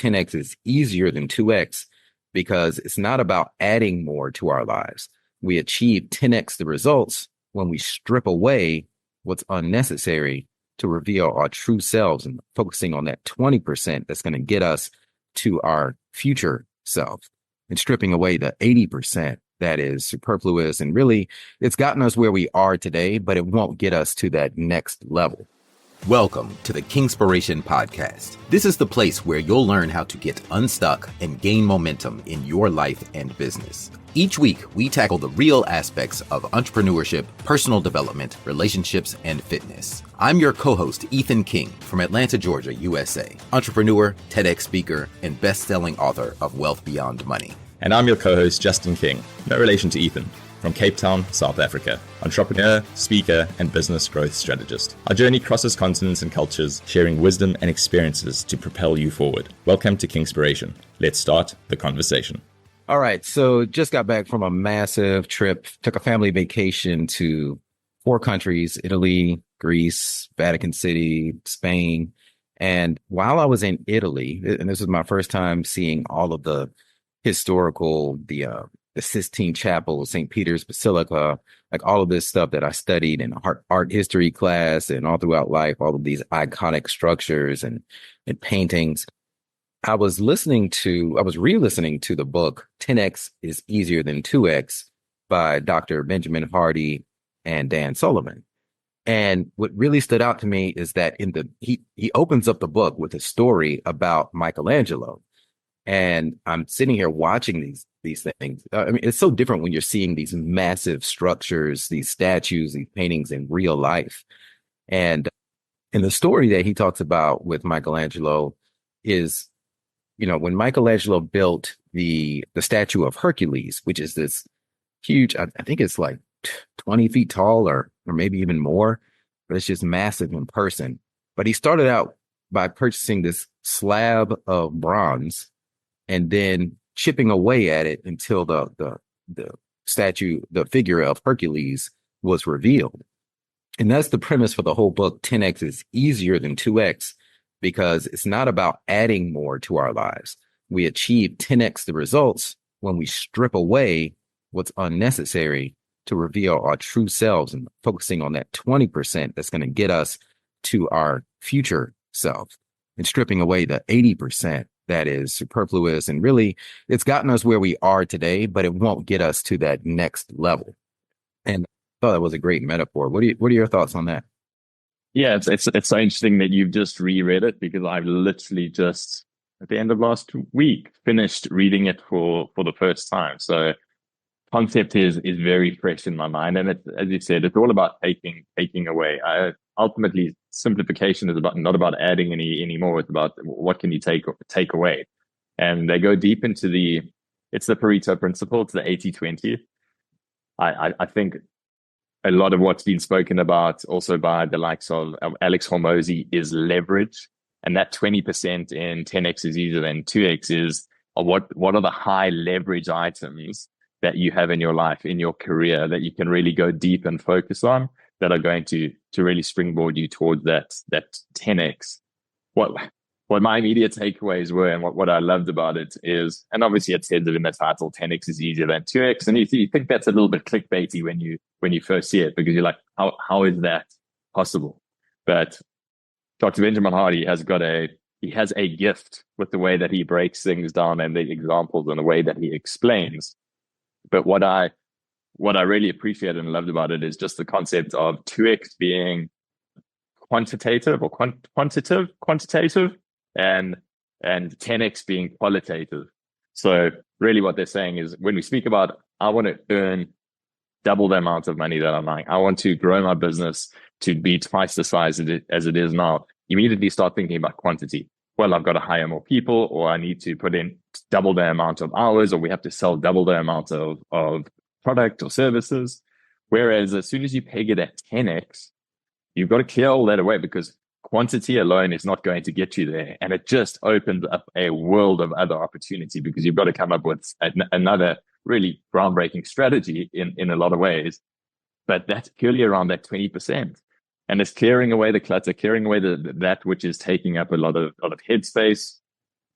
10x is easier than 2x because it's not about adding more to our lives. We achieve 10x the results when we strip away what's unnecessary to reveal our true selves and focusing on that 20% that's going to get us to our future self and stripping away the 80% that is superfluous. And really, it's gotten us where we are today, but it won't get us to that next level. Welcome to the Kingspiration podcast. This is the place where you'll learn how to get unstuck and gain momentum in your life and business. Each week, we tackle the real aspects of entrepreneurship, personal development, relationships, and fitness. I'm your co-host, Ethan King, from Atlanta, Georgia, USA, entrepreneur, TEDx speaker, and best-selling author of Wealth Beyond Money. And I'm your co-host, Justin King, no relation to Ethan, from Cape Town, South Africa, entrepreneur, speaker, and business growth strategist. Our journey crosses continents and cultures, sharing wisdom and experiences to propel you forward. Welcome to Kingspiration. Let's start the conversation. All right, so just got back from a massive trip, took a family vacation to 4 countries, Italy, Greece, Vatican City, Spain. And while I was in Italy, and this was my first time seeing all of the historical, the Sistine Chapel, St. Peter's Basilica, like all of this stuff that I studied in art history class and all throughout life, all of these iconic structures and paintings. I was re-listening to the book 10x is Easier Than 2x by Dr. Benjamin Hardy and Dan Sullivan. And what really stood out to me is that he opens up the book with a story about Michelangelo. And I'm sitting here watching these things. I mean, it's so different when you're seeing these massive structures, these statues, these paintings in real life. And in the story that he talks about with Michelangelo is, when Michelangelo built the statue of Hercules, which is this huge, I think it's like 20 feet tall or maybe even more, but it's just massive in person. But he started out by purchasing this slab of bronze and then chipping away at it until the statue, the figure of Hercules was revealed. And that's the premise for the whole book. 10x is easier than 2x because it's not about adding more to our lives. We achieve 10x the results when we strip away what's unnecessary to reveal our true selves and focusing on that 20% that's going to get us to our future self and stripping away the 80% that is superfluous. And really, it's gotten us where we are today, but it won't get us to that next level. And I thought that was a great metaphor. What are your thoughts on that? Yeah, it's so interesting that you've just reread it, because I've literally just at the end of last week finished reading it for the first time. So concept is very fresh in my mind, and it's, as you said, it's all about taking away. Ultimately, simplification is not about adding anymore. It's about what can you take away, and they go deep into it's the Pareto Principle. It's the 80-20. I think a lot of what's been spoken about also by the likes of Alex Hormozy is leverage, and that 20% in 10x is easier than 2x is what are the high leverage items that you have in your life, in your career, that you can really go deep and focus on, that are going to really springboard you towards that 10x. What my immediate takeaways were, and what I loved about it is, and obviously it says it in the title, 10x is easier than 2x, and you think that's a little bit clickbaity when you first see it, because you're like, how is that possible? But Dr. Benjamin Hardy has a gift with the way that he breaks things down and the examples and the way that he explains. But what I really appreciated and loved about it is just the concept of 2x being quantitative or quantitative, and 10x being qualitative. So really what they're saying is, when we speak about, I want to earn double the amount of money that I'm making, I want to grow my business to be twice the size as it is now, immediately start thinking about quantity. Well, I've got to hire more people, or I need to put in double the amount of hours, or we have to sell double the amount of product or services. Whereas as soon as you peg it at 10x, you've got to clear all that away, because quantity alone is not going to get you there. And it just opens up a world of other opportunity, because you've got to come up with another really groundbreaking strategy in a lot of ways. But that's purely around that 20%. And it's clearing away the clutter, clearing away that which is taking up a lot of headspace,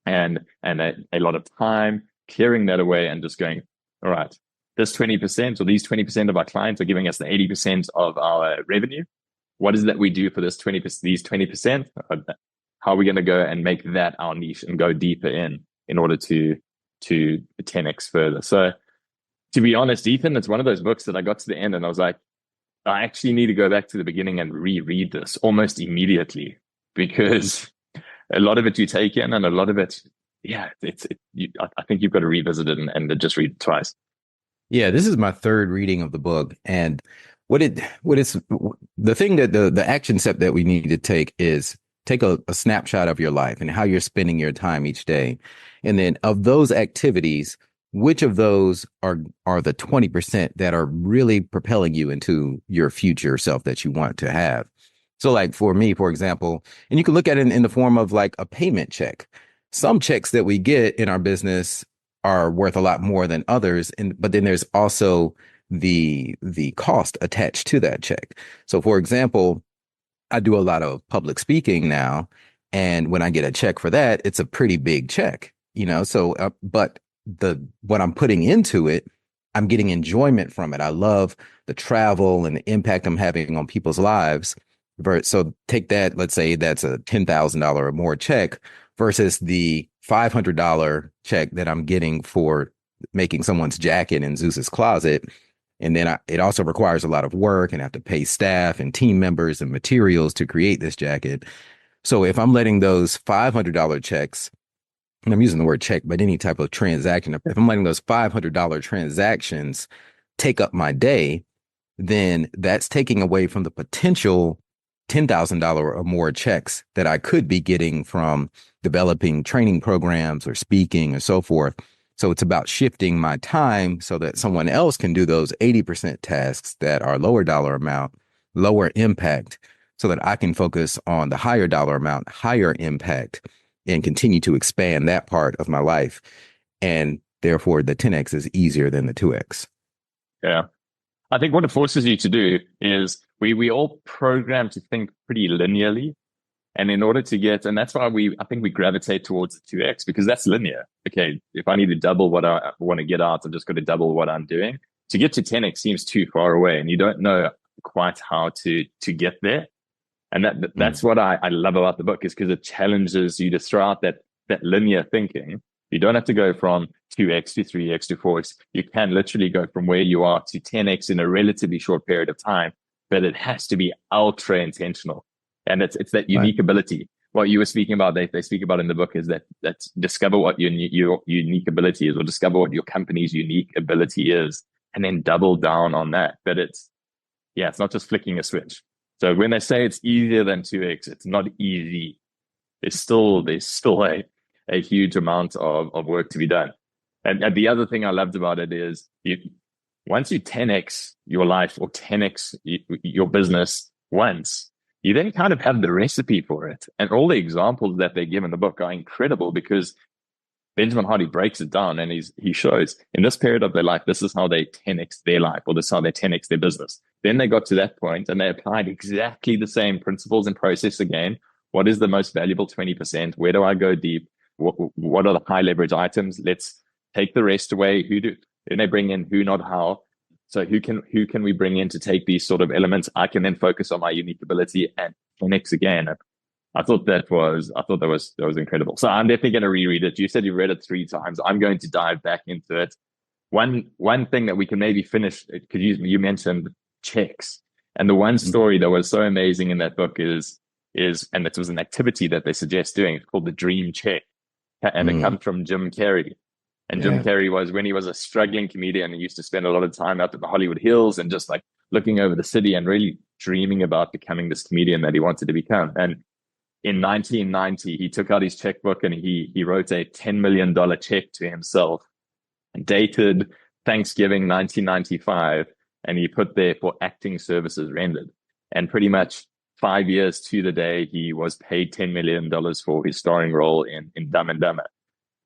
and a lot of time clearing that away and just going, all right, this 20% or these 20% of our clients are giving us the 80% of our revenue. What is it that we do for this 20%, these 20%? How are we going to go and make that our niche and go deeper in order to 10x further? So to be honest, Ethan, it's one of those books that I got to the end and I was like, I actually need to go back to the beginning and reread this almost immediately, because a lot of it you take in and a lot of it, yeah, I think you've got to revisit it and just read it twice. Yeah, this is my third reading of the book, and what is the thing that the action step that we need to take is take a snapshot of your life and how you're spending your time each day, and then of those activities, which of those are the 20% that are really propelling you into your future self that you want to have. So like for me, for example, and you can look at it in the form of like a payment check. Some checks that we get in our business are worth a lot more than others, but then there's also the cost attached to that check. So for example, I do a lot of public speaking now, and when I get a check for that, it's a pretty big check, so but what I'm putting into it, I'm getting enjoyment from it. I love the travel and the impact I'm having on people's lives. So take that, let's say that's a $10,000 or more check versus the $500 check that I'm getting for making someone's jacket in Zeus's closet. And then it also requires a lot of work, and I have to pay staff and team members and materials to create this jacket. So if I'm letting those $500 checks, and I'm using the word check, but any type of transaction, if I'm letting those $500 transactions take up my day, then that's taking away from the potential $10,000 or more checks that I could be getting from developing training programs or speaking or so forth. So it's about shifting my time so that someone else can do those 80% tasks that are lower dollar amount, lower impact, so that I can focus on the higher dollar amount, higher impact, and continue to expand that part of my life. And therefore, the 10X is easier than the 2X. Yeah. I think what it forces you to do is we all program to think pretty linearly. And in order to get, and that's why I think we gravitate towards the 2X, because that's linear. Okay, if I need to double what I want to get out, I'm just going to double what I'm doing. To get to 10X seems too far away, and you don't know quite how to get there. And that's what I love about the book, is because it challenges you to throw out that linear thinking. You don't have to go from 2X to 3X to 4X. You can literally go from where you are to 10X in a relatively short period of time, but it has to be ultra intentional. And it's that unique ability. What you were speaking about, they speak about in the book, is that discover what your unique ability is, or discover what your company's unique ability is, and then double down on that. But it's not just flicking a switch. So when they say it's easier than 2X, it's not easy. There's still a huge amount of work to be done. And the other thing I loved about it is once you 10X your life or 10X your business once, you then kind of have the recipe for it. And all the examples that they give in the book are incredible, because Benjamin Hardy breaks it down and he shows in this period of their life, this is how they 10X their life, or this is how they 10X their business. Then they got to that point and they applied exactly the same principles and process again. What is the most valuable 20%? Where do I go deep? What are the high leverage items? Let's take the rest away. Then they bring in who, not how. So who can we bring in to take these sort of elements? I can then focus on my unique ability and 10X again. I thought that was incredible. So I'm definitely going to reread it. You said you read it 3 times. I'm going to dive back into it. One thing that we can maybe finish, because you mentioned checks, and the one story that was so amazing in that book is and it was an activity that they suggest doing. It's called the dream check, and it comes from Jim Carrey. And Jim Carrey was, when he was a struggling comedian, he used to spend a lot of time out at the Hollywood Hills and just like looking over the city and really dreaming about becoming this comedian that he wanted to become. And in 1990, he took out his checkbook and he wrote a $10 million check to himself, dated Thanksgiving 1995, and he put there for acting services rendered. And pretty much 5 years to the day, he was paid $10 million for his starring role in Dumb and Dumber.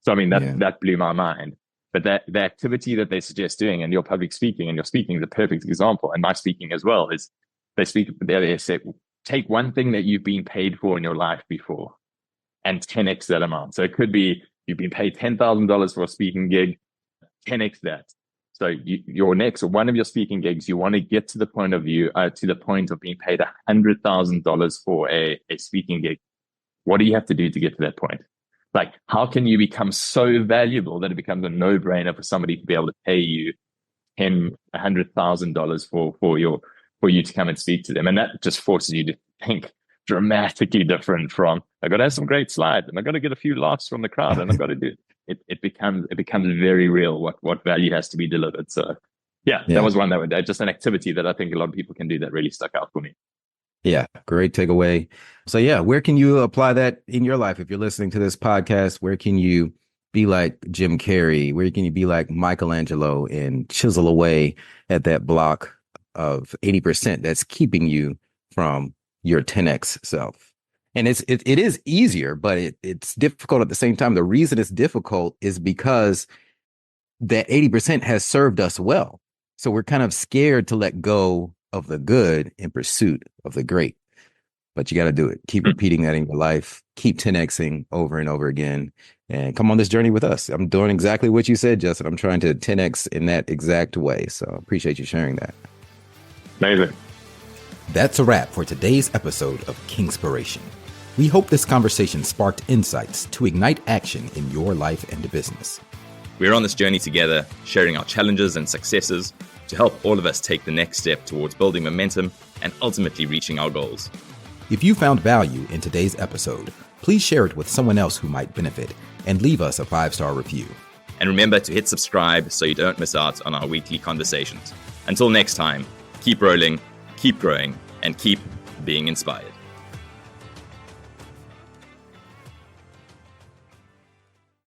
So I mean that blew my mind. But the activity that they suggest doing, and your public speaking, and your speaking is a perfect example, and my speaking as well, is they say, take one thing that you've been paid for in your life before and 10x that amount. So it could be You've been paid $10,000 for a speaking gig, 10x that. So your next, or one of your speaking gigs, you want to get to the point of being paid $100,000 for a speaking gig. What do you have to do to get to that point? Like, how can you become so valuable that it becomes a no-brainer for somebody to be able to pay you $100,000 for you to come and speak to them? And that just forces you to think dramatically different from, I got to have some great slides, and I got to get a few laughs from the crowd, and I got to do it. It becomes very real what value has to be delivered. So yeah, that was one that just an activity that I think a lot of people can do that really stuck out for me. Yeah, great takeaway. So yeah, where can you apply that in your life? If you're listening to this podcast, where can you be like Jim Carrey? Where can you be like Michelangelo and chisel away at that block of 80% that's keeping you from your 10x self? And it is easier, but it's difficult at the same time. The reason it's difficult is because that 80% has served us well. So we're kind of scared to let go of the good in pursuit of the great. But you got to do it. Keep repeating that in your life. Keep 10xing over and over again. And come on this journey with us. I'm doing exactly what you said, Justin. I'm trying to 10x in that exact way. So appreciate you sharing that. Amazing. That's a wrap for today's episode of Kingspiration. We hope this conversation sparked insights to ignite action in your life and business. We're on this journey together, sharing our challenges and successes to help all of us take the next step towards building momentum and ultimately reaching our goals. If you found value in today's episode, please share it with someone else who might benefit and leave us a 5-star review. And remember to hit subscribe so you don't miss out on our weekly conversations. Until next time, keep rolling, keep growing, and keep being inspired.